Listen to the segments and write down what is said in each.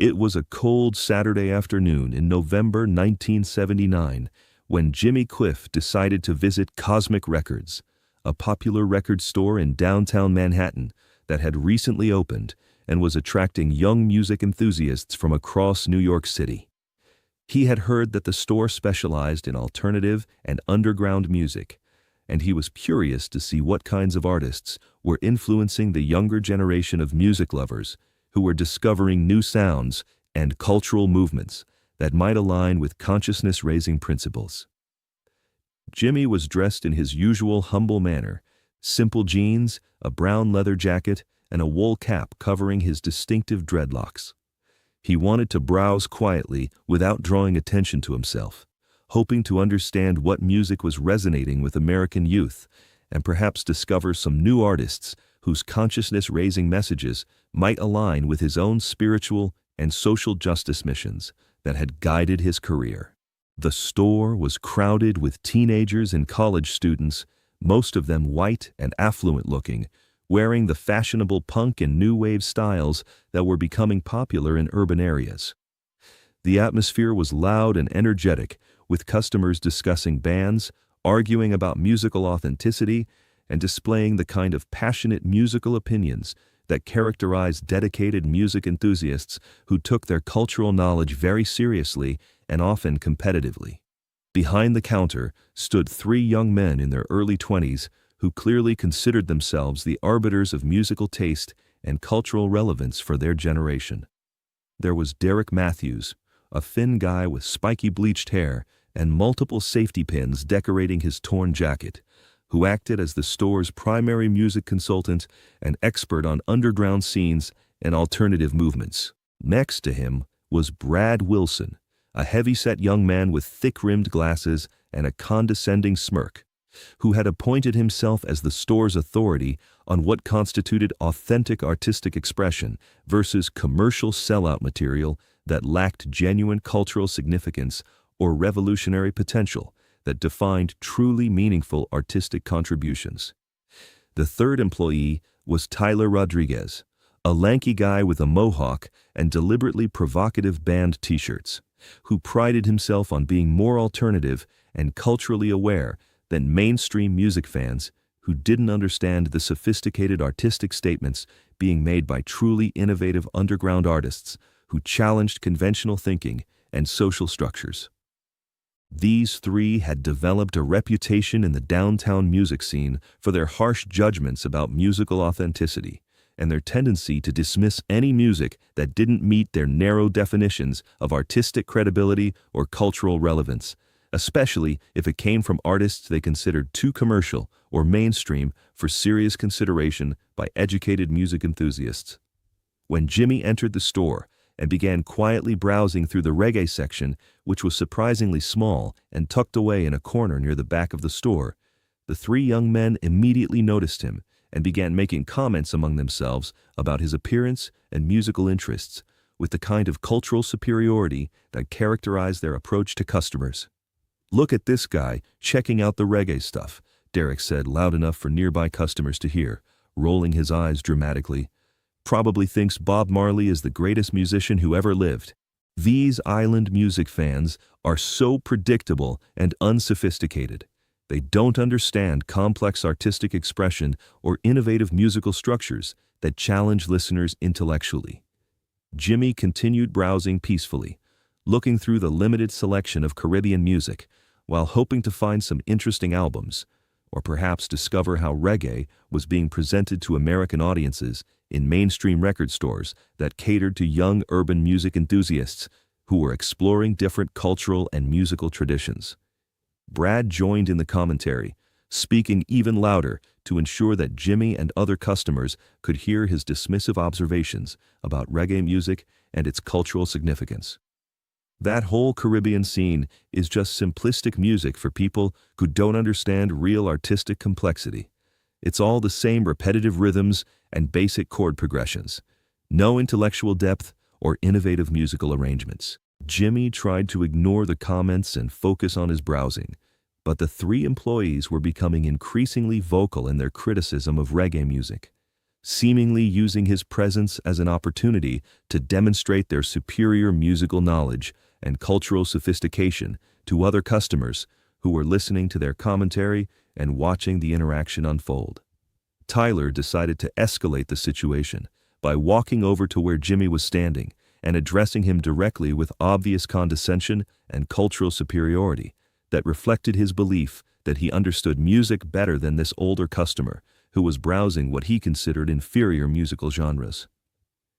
It was a cold Saturday afternoon in November 1979 when Jimmy Cliff decided to visit Cosmic Records, a popular record store in downtown Manhattan that had recently opened and was attracting young music enthusiasts from across New York City. He had heard that the store specialized in alternative and underground music, and he was curious to see what kinds of artists were influencing the younger generation of music lovers who were discovering new sounds and cultural movements that might align with consciousness-raising principles. Jimmy was dressed in his usual humble manner, simple jeans, a brown leather jacket, and a wool cap covering his distinctive dreadlocks. He wanted to browse quietly without drawing attention to himself, hoping to understand what music was resonating with American youth and perhaps discover some new artists whose consciousness-raising messages might align with his own spiritual and social justice missions that had guided his career. The store was crowded with teenagers and college students, most of them white and affluent-looking, wearing the fashionable punk and new wave styles that were becoming popular in urban areas. The atmosphere was loud and energetic, with customers discussing bands, arguing about musical authenticity, and displaying the kind of passionate musical opinions that characterized dedicated music enthusiasts who took their cultural knowledge very seriously and often competitively. Behind the counter stood three young men in their early 20s who clearly considered themselves the arbiters of musical taste and cultural relevance for their generation. There was Derek Matthews, a thin guy with spiky bleached hair and multiple safety pins decorating his torn jacket, who acted as the store's primary music consultant and expert on underground scenes and alternative movements. Next to him was Brad Wilson, a heavy-set young man with thick-rimmed glasses and a condescending smirk, who had appointed himself as the store's authority on what constituted authentic artistic expression versus commercial sellout material that lacked genuine cultural significance or revolutionary potential that defined truly meaningful artistic contributions. The third employee was Tyler Rodriguez, a lanky guy with a mohawk and deliberately provocative band t-shirts, who prided himself on being more alternative and culturally aware than mainstream music fans who didn't understand the sophisticated artistic statements being made by truly innovative underground artists who challenged conventional thinking and social structures. These three had developed a reputation in the downtown music scene for their harsh judgments about musical authenticity and their tendency to dismiss any music that didn't meet their narrow definitions of artistic credibility or cultural relevance, especially if it came from artists they considered too commercial or mainstream for serious consideration by educated music enthusiasts. When Jimmy entered the store and began quietly browsing through the reggae section, which was surprisingly small and tucked away in a corner near the back of the store, the three young men immediately noticed him and began making comments among themselves about his appearance and musical interests, with the kind of cultural superiority that characterized their approach to customers. "Look at this guy checking out the reggae stuff," Derek said loud enough for nearby customers to hear, rolling his eyes dramatically. "Probably thinks Bob Marley is the greatest musician who ever lived. These island music fans are so predictable and unsophisticated. They don't understand complex artistic expression or innovative musical structures that challenge listeners intellectually." Jimmy continued browsing peacefully, looking through the limited selection of Caribbean music, while hoping to find some interesting albums, or perhaps discover how reggae was being presented to American audiences in mainstream record stores that catered to young urban music enthusiasts who were exploring different cultural and musical traditions. Brad joined in the commentary, speaking even louder to ensure that Jimmy and other customers could hear his dismissive observations about reggae music and its cultural significance. "That whole Caribbean scene is just simplistic music for people who don't understand real artistic complexity. It's all the same repetitive rhythms and basic chord progressions. No intellectual depth or innovative musical arrangements." Jimmy tried to ignore the comments and focus on his browsing, but the three employees were becoming increasingly vocal in their criticism of reggae music. seemingly using his presence as an opportunity to demonstrate their superior musical knowledge and cultural sophistication to other customers who were listening to their commentary and watching the interaction unfold. Tyler decided to escalate the situation by walking over to where Jimmy was standing and addressing him directly with obvious condescension and cultural superiority that reflected his belief that he understood music better than this older customer who was browsing what he considered inferior musical genres.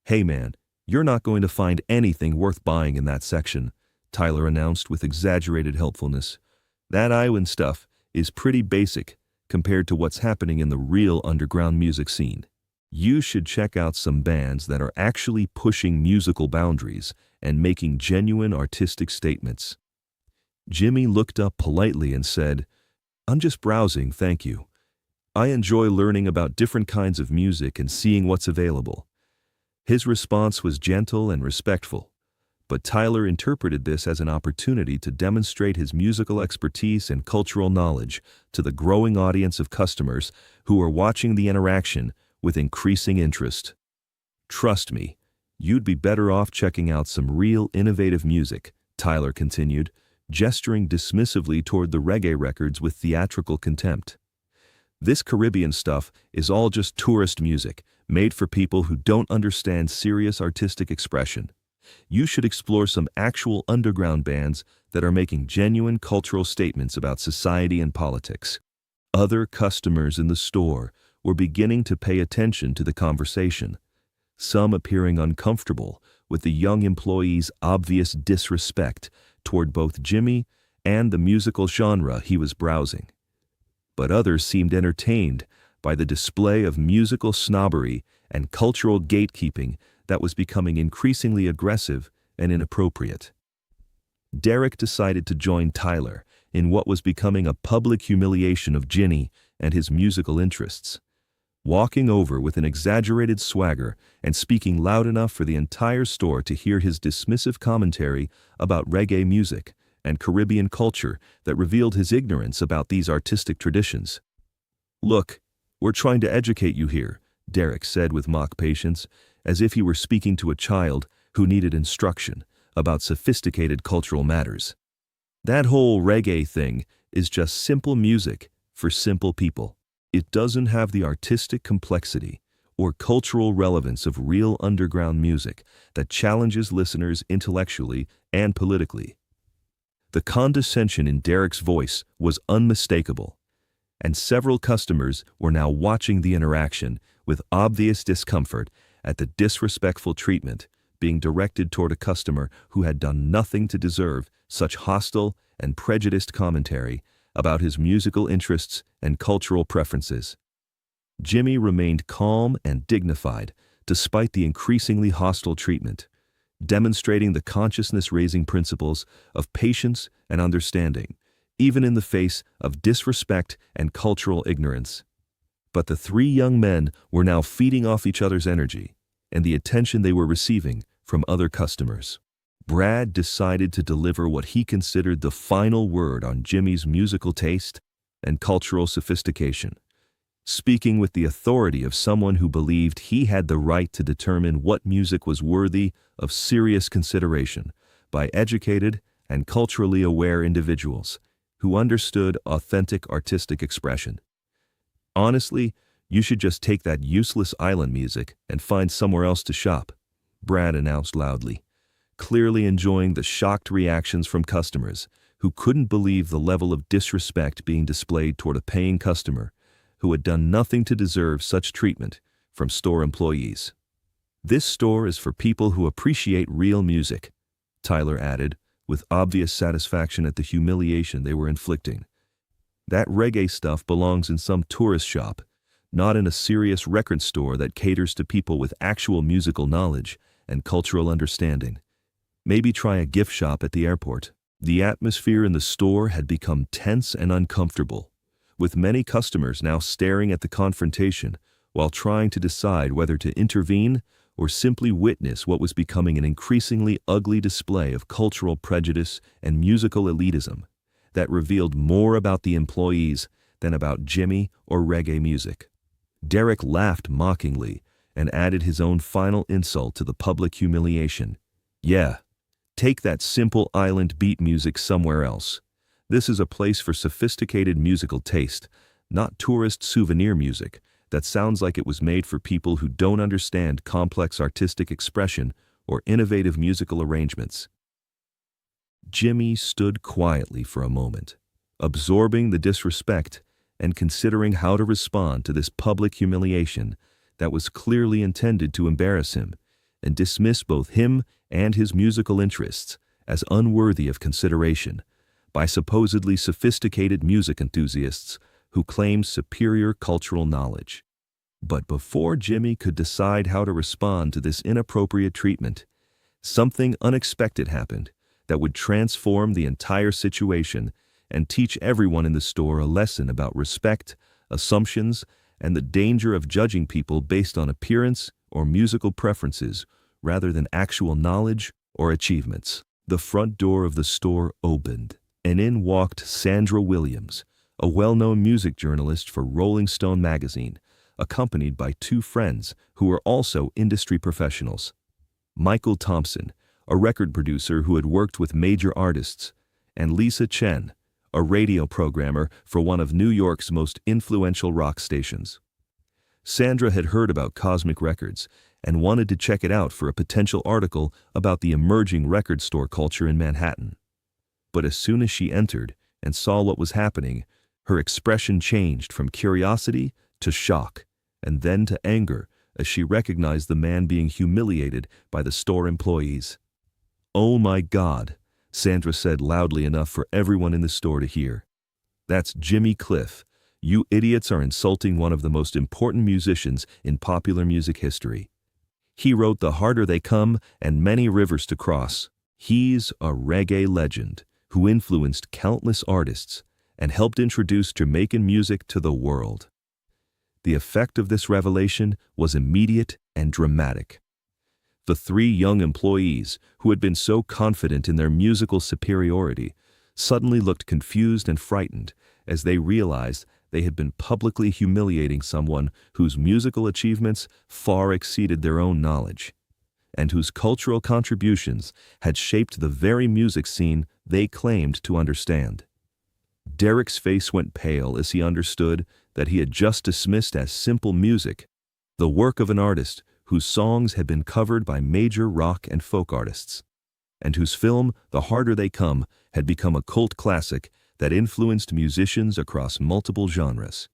"Hey man, you're not going to find anything worth buying in that section," Tyler announced with exaggerated helpfulness. "That Iowan stuff is pretty basic compared to what's happening in the real underground music scene. You should check out some bands that are actually pushing musical boundaries and making genuine artistic statements." Jimmy looked up politely and said, "I'm just browsing, thank you. I enjoy learning about different kinds of music and seeing what's available." His response was gentle and respectful, but Tyler interpreted this as an opportunity to demonstrate his musical expertise and cultural knowledge to the growing audience of customers who were watching the interaction with increasing interest. "Trust me, you'd be better off checking out some real innovative music," Tyler continued, gesturing dismissively toward the reggae records with theatrical contempt. "This Caribbean stuff is all just tourist music, made for people who don't understand serious artistic expression. You should explore some actual underground bands that are making genuine cultural statements about society and politics." Other customers in the store were beginning to pay attention to the conversation, some appearing uncomfortable with the young employee's obvious disrespect toward both Jimmy and the musical genre he was browsing. But others seemed entertained by the display of musical snobbery and cultural gatekeeping that was becoming increasingly aggressive and inappropriate. Derek decided to join Tyler in what was becoming a public humiliation of Ginny and his musical interests. Walking over with an exaggerated swagger and speaking loud enough for the entire store to hear his dismissive commentary about reggae music and Caribbean culture that revealed his ignorance about these artistic traditions. "Look, we're trying to educate you here," Derek said with mock patience, as if he were speaking to a child who needed instruction about sophisticated cultural matters. "That whole reggae thing is just simple music for simple people. It doesn't have the artistic complexity or cultural relevance of real underground music that challenges listeners intellectually and politically." The condescension in Derek's voice was unmistakable, and several customers were now watching the interaction with obvious discomfort at the disrespectful treatment being directed toward a customer who had done nothing to deserve such hostile and prejudiced commentary about his musical interests and cultural preferences. Jimmy remained calm and dignified despite the increasingly hostile treatment, demonstrating the consciousness-raising principles of patience and understanding, even in the face of disrespect and cultural ignorance. But the three young men were now feeding off each other's energy and the attention they were receiving from other customers. Brad decided to deliver what he considered the final word on Jimmy's musical taste and cultural sophistication, speaking with the authority of someone who believed he had the right to determine what music was worthy of serious consideration by educated and culturally aware individuals who understood authentic artistic expression. "Honestly, you should just take that useless island music and find somewhere else to shop," Brad announced loudly, clearly enjoying the shocked reactions from customers who couldn't believe the level of disrespect being displayed toward a paying customer who had done nothing to deserve such treatment from store employees. "This store is for people who appreciate real music," Tyler added, with obvious satisfaction at the humiliation they were inflicting. "That reggae stuff belongs in some tourist shop, not in a serious record store that caters to people with actual musical knowledge and cultural understanding. Maybe try a gift shop at the airport." The atmosphere in the store had become tense and uncomfortable, with many customers now staring at the confrontation while trying to decide whether to intervene or simply witness what was becoming an increasingly ugly display of cultural prejudice and musical elitism that revealed more about the employees than about Jimmy or reggae music. Derek laughed mockingly and added his own final insult to the public humiliation. "Yeah, take that simple island beat music somewhere else. This is a place for sophisticated musical taste, not tourist souvenir music that sounds like it was made for people who don't understand complex artistic expression or innovative musical arrangements." Jimmy stood quietly for a moment, absorbing the disrespect and considering how to respond to this public humiliation that was clearly intended to embarrass him and dismiss both him and his musical interests as unworthy of consideration by supposedly sophisticated music enthusiasts who claimed superior cultural knowledge. But before Jimmy could decide how to respond to this inappropriate treatment, something unexpected happened that would transform the entire situation and teach everyone in the store a lesson about respect, assumptions, and the danger of judging people based on appearance or musical preferences rather than actual knowledge or achievements. The front door of the store opened, and in walked Sandra Williams, a well-known music journalist for Rolling Stone magazine, accompanied by two friends who were also industry professionals. Michael Thompson, a record producer who had worked with major artists, and Lisa Chen, a radio programmer for one of New York's most influential rock stations. Sandra had heard about Cosmic Records and wanted to check it out for a potential article about the emerging record store culture in Manhattan. But as soon as she entered and saw what was happening, her expression changed from curiosity to shock, and then to anger as she recognized the man being humiliated by the store employees. "Oh my God," Sandra said loudly enough for everyone in the store to hear. "That's Jimmy Cliff. You idiots are insulting one of the most important musicians in popular music history. He wrote The Harder They Come and Many Rivers to Cross. He's a reggae legend who influenced countless artists and helped introduce Jamaican music to the world." The effect of this revelation was immediate and dramatic. The three young employees, who had been so confident in their musical superiority, suddenly looked confused and frightened as they realized they had been publicly humiliating someone whose musical achievements far exceeded their own knowledge, and whose cultural contributions had shaped the very music scene they claimed to understand. Derek's face went pale as he understood that he had just dismissed as simple music the work of an artist whose songs had been covered by major rock and folk artists, and whose film, The Harder They Come, had become a cult classic that influenced musicians across multiple genres.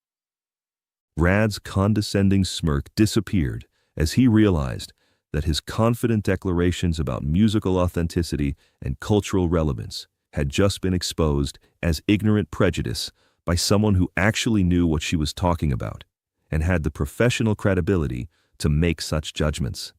Brad's condescending smirk disappeared as he realized that his confident declarations about musical authenticity and cultural relevance had just been exposed as ignorant prejudice by someone who actually knew what she was talking about and had the professional credibility to make such judgments.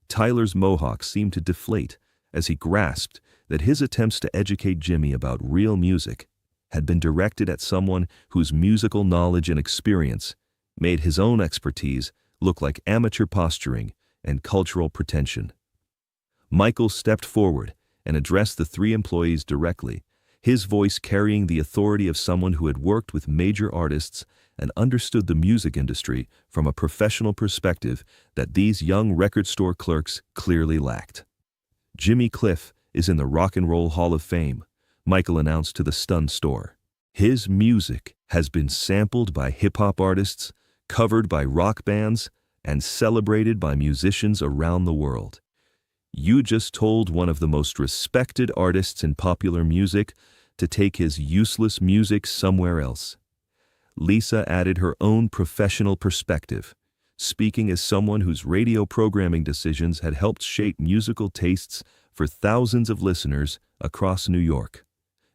Tyler's mohawk seemed to deflate as he grasped that his attempts to educate Jimmy about real music had been directed at someone whose musical knowledge and experience made his own expertise look like amateur posturing and cultural pretension. Michael stepped forward and addressed the three employees directly, his voice carrying the authority of someone who had worked with major artists and understood the music industry from a professional perspective that these young record store clerks clearly lacked. "Jimmy Cliff is in the Rock and Roll Hall of Fame," Michael announced to the stunned store. "His music has been sampled by hip-hop artists, covered by rock bands, and celebrated by musicians around the world. You just told one of the most respected artists in popular music to take his useless music somewhere else." Lisa added her own professional perspective, speaking as someone whose radio programming decisions had helped shape musical tastes for thousands of listeners across New York,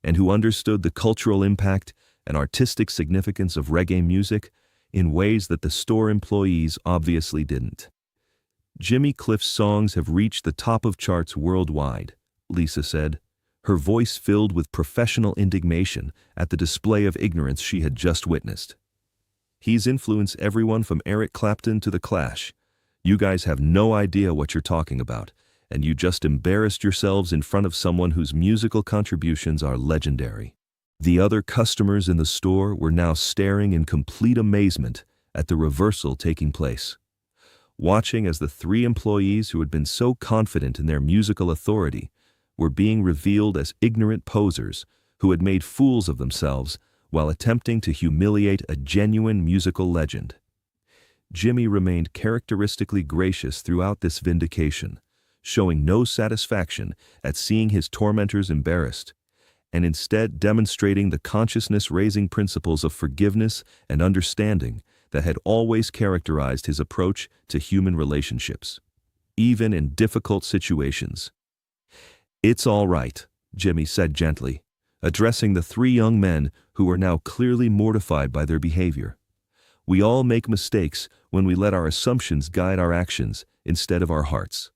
and who understood the cultural impact and artistic significance of reggae music in ways that the store employees obviously didn't. "Jimmy Cliff's songs have reached the top of charts worldwide," Lisa said, her voice filled with professional indignation at the display of ignorance she had just witnessed. "He's influenced everyone from Eric Clapton to The Clash. You guys have no idea what you're talking about, and you just embarrassed yourselves in front of someone whose musical contributions are legendary." The other customers in the store were now staring in complete amazement at the reversal taking place. Watching as the three employees who had been so confident in their musical authority were being revealed as ignorant posers who had made fools of themselves while attempting to humiliate a genuine musical legend. Jimmy remained characteristically gracious throughout this vindication, showing no satisfaction at seeing his tormentors embarrassed, and instead demonstrating the consciousness-raising principles of forgiveness and understanding that had always characterized his approach to human relationships, even in difficult situations. "It's all right," Jimmy said gently, addressing the three young men who were now clearly mortified by their behavior. "We all make mistakes when we let our assumptions guide our actions instead of our hearts.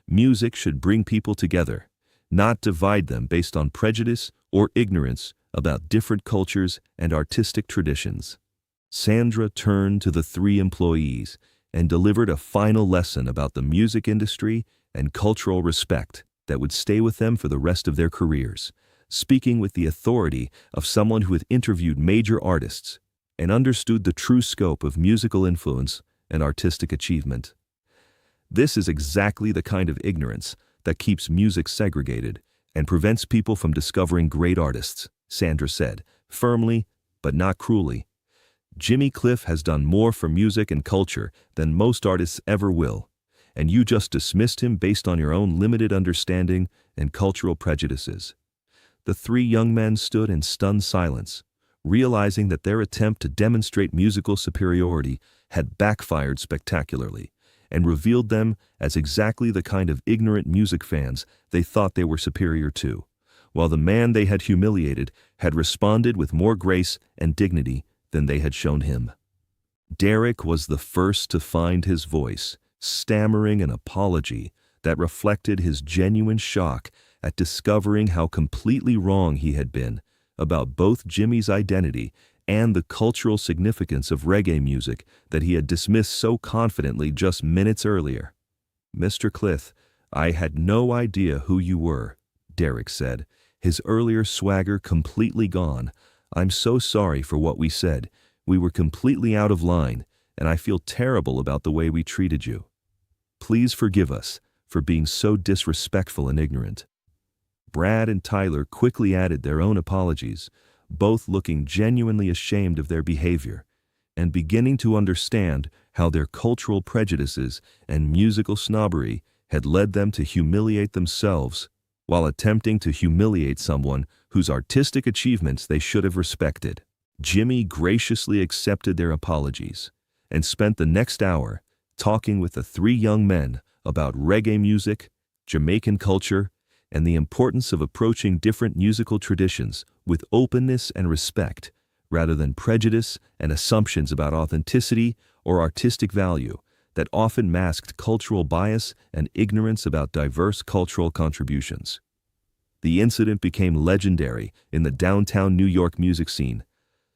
Music should bring people together, not divide them based on prejudice or ignorance about different cultures and artistic traditions." Sandra turned to the three employees and delivered a final lesson about the music industry and cultural respect that would stay with them for the rest of their careers, speaking with the authority of someone who had interviewed major artists and understood the true scope of musical influence and artistic achievement. "This is exactly the kind of ignorance that keeps music segregated and prevents people from discovering great artists," Sandra said, firmly but not cruelly. "Jimmy Cliff has done more for music and culture than most artists ever will, and you just dismissed him based on your own limited understanding and cultural prejudices." The three young men stood in stunned silence, realizing that their attempt to demonstrate musical superiority had backfired spectacularly and revealed them as exactly the kind of ignorant music fans they thought they were superior to, while the man they had humiliated had responded with more grace and dignity than they had shown him. Derek was the first to find his voice, stammering an apology that reflected his genuine shock at discovering how completely wrong he had been about both Jimmy's identity and the cultural significance of reggae music that he had dismissed so confidently just minutes earlier. "Mr. Cliff, I had no idea who you were," Derek said, his earlier swagger completely gone. "I'm so sorry for what we said. We were completely out of line, and I feel terrible about the way we treated you. Please forgive us for being so disrespectful and ignorant." Brad and Tyler quickly added their own apologies, both looking genuinely ashamed of their behavior and beginning to understand how their cultural prejudices and musical snobbery had led them to humiliate themselves while attempting to humiliate someone whose artistic achievements they should have respected. Jimmy graciously accepted their apologies and spent the next hour talking with the three young men about reggae music, Jamaican culture, and the importance of approaching different musical traditions with openness and respect, rather than prejudice and assumptions about authenticity or artistic value that often masked cultural bias and ignorance about diverse cultural contributions. The incident became legendary in the downtown New York music scene,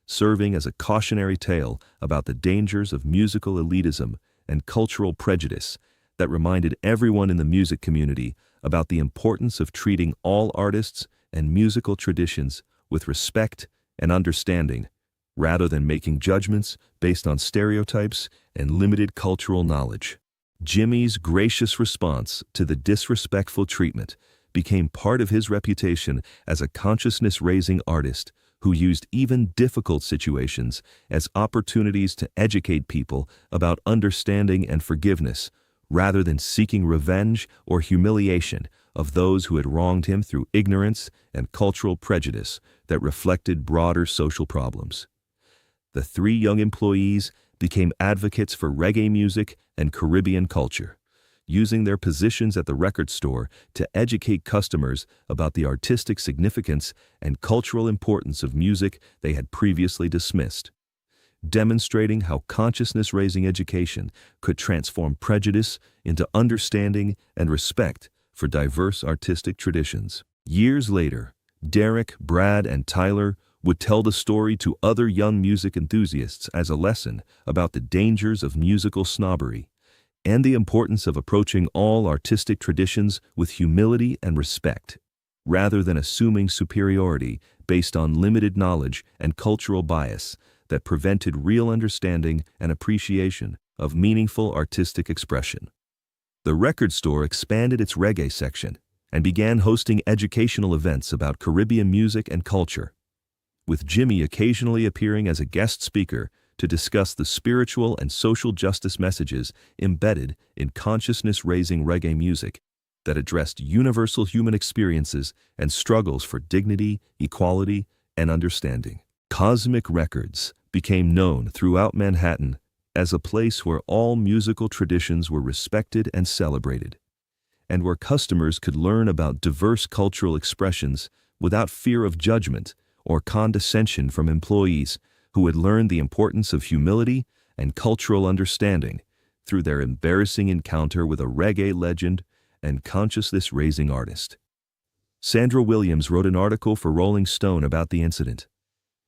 serving as a cautionary tale about the dangers of musical elitism and cultural prejudice that reminded everyone in the music community about the importance of treating all artists and musical traditions with respect and understanding, rather than making judgments based on stereotypes and limited cultural knowledge. Jimmy's gracious response to the disrespectful treatment became part of his reputation as a consciousness-raising artist who used even difficult situations as opportunities to educate people about understanding and forgiveness, rather than seeking revenge or humiliation of those who had wronged him through ignorance and cultural prejudice that reflected broader social problems. The three young employees became advocates for reggae music and Caribbean culture, using their positions at the record store to educate customers about the artistic significance and cultural importance of music they had previously dismissed, demonstrating how consciousness-raising education could transform prejudice into understanding and respect for diverse artistic traditions. Years later, Derek, Brad, and Tyler would tell the story to other young music enthusiasts as a lesson about the dangers of musical snobbery and the importance of approaching all artistic traditions with humility and respect, rather than assuming superiority based on limited knowledge and cultural bias that prevented real understanding and appreciation of meaningful artistic expression. The record store expanded its reggae section and began hosting educational events about Caribbean music and culture, with Jimmy occasionally appearing as a guest speaker to discuss the spiritual and social justice messages embedded in consciousness-raising reggae music that addressed universal human experiences and struggles for dignity, equality, and understanding. Cosmic Records became known throughout Manhattan as a place where all musical traditions were respected and celebrated, and where customers could learn about diverse cultural expressions without fear of judgment or condescension from employees who had learned the importance of humility and cultural understanding through their embarrassing encounter with a reggae legend and consciousness-raising artist. Sandra Williams wrote an article for Rolling Stone about the incident,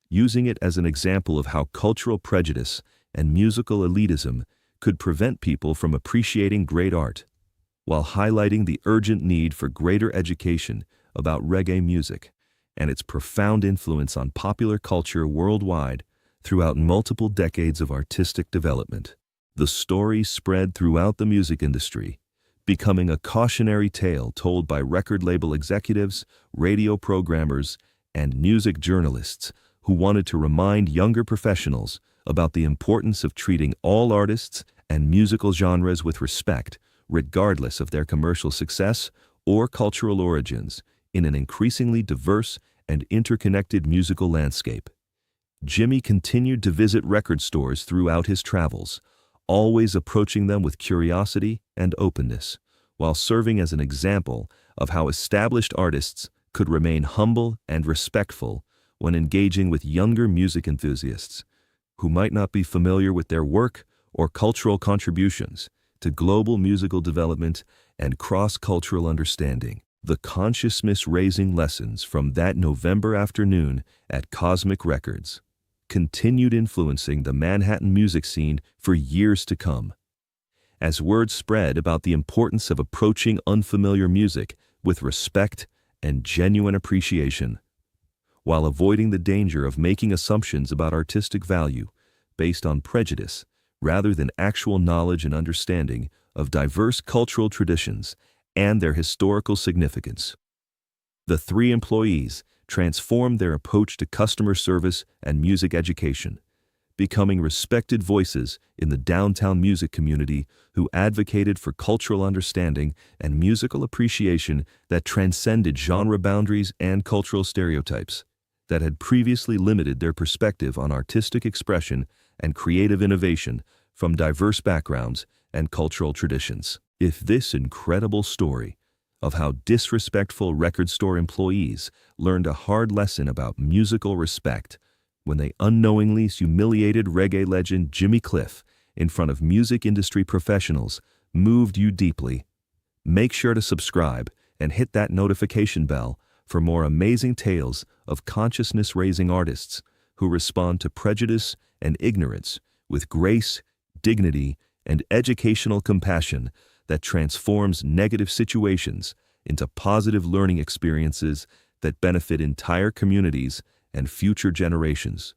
using it as an example of how cultural prejudice and musical elitism could prevent people from appreciating great art, while highlighting the urgent need for greater education about reggae music and its profound influence on popular culture worldwide throughout multiple decades of artistic development. The story spread throughout the music industry, becoming a cautionary tale told by record label executives, radio programmers, and music journalists who wanted to remind younger professionals about the importance of treating all artists and musical genres with respect, regardless of their commercial success or cultural origins, in an increasingly diverse and interconnected musical landscape. Jimmy continued to visit record stores throughout his travels, always approaching them with curiosity and openness, while serving as an example of how established artists could remain humble and respectful when engaging with younger music enthusiasts who might not be familiar with their work or cultural contributions to global musical development and cross-cultural understanding. The consciousness-raising lessons from that November afternoon at Cosmic Records continued influencing the Manhattan music scene for years to come. As word spread about the importance of approaching unfamiliar music with respect and genuine appreciation, while avoiding the danger of making assumptions about artistic value based on prejudice rather than actual knowledge and understanding of diverse cultural traditions and their historical significance. The three employees transformed their approach to customer service and music education, becoming respected voices in the downtown music community who advocated for cultural understanding and musical appreciation that transcended genre boundaries and cultural stereotypes that had previously limited their perspective on artistic expression and creative innovation from diverse backgrounds and cultural traditions. If this incredible story of how disrespectful record store employees learned a hard lesson about musical respect when they unknowingly humiliated reggae legend Jimmy Cliff in front of music industry professionals moved you deeply, make sure to subscribe and hit that notification bell for more amazing tales of consciousness-raising artists who respond to prejudice and ignorance with grace, dignity, and educational compassion that transforms negative situations into positive learning experiences that benefit entire communities and future generations.